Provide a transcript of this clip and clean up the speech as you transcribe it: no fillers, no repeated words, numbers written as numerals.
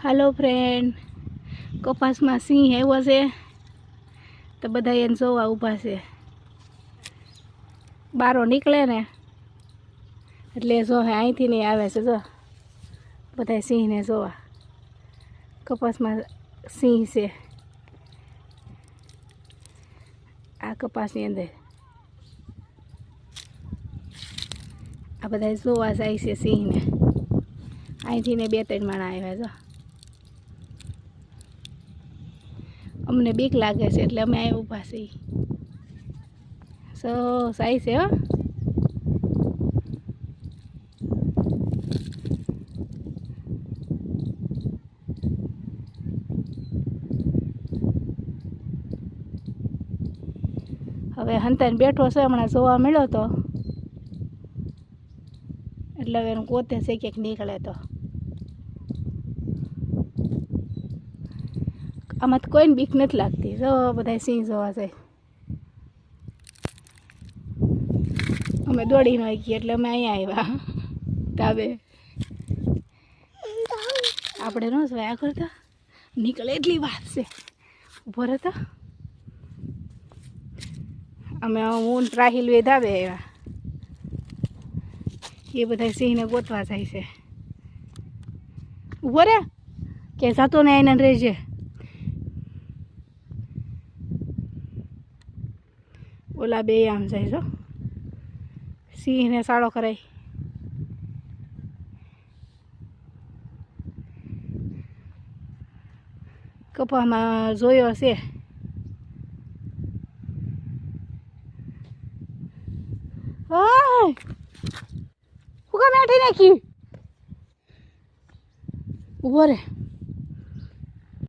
Hello friend, कपास में सिंह आव्यो छे तो बधा एने जोवा ऊभा छे। बारो निकले ने एटले जो અહીંથી नहीं आवे छे। जो बधा सिंह ने जोवा कपास में सिंह छे। आ कपासनी अंदर आ बधा जोवा जाय छे सिंह ने। અહીંથી ने 2-3 माणा आव्या। जो अमने बीक लागे छे એટલે અમે અહીં ઊભા છીએ। જાય છે હો। હવે હંતાઈને બેઠો છે, હમણાં જોવા મળ્યો તો એટલે હવે એનું ગોતે છે ક્યાંક નીકળે તો। આમાં તો કોઈને બીક નથી લાગતી। જો બધા સિંહ જોવા જાય। અમે દોડીને આવી ગયા એટલે અમે અહીંયા આવ્યા ધાબે। આપણે ન જોયા કરતા નીકળે એટલી વાત છે। ઊભો રહેતો અમે હું રાહિલ વે ધાબે આવ્યા। એ બધા સિંહને ગોતવા જાય છે। ઊભો રે કે જતો ને એને રહેજે। ओला बे आम जाए। जो सिंह ने साड़ो कराई। कपा में जोयो से बैठी नाखी। उभो रे।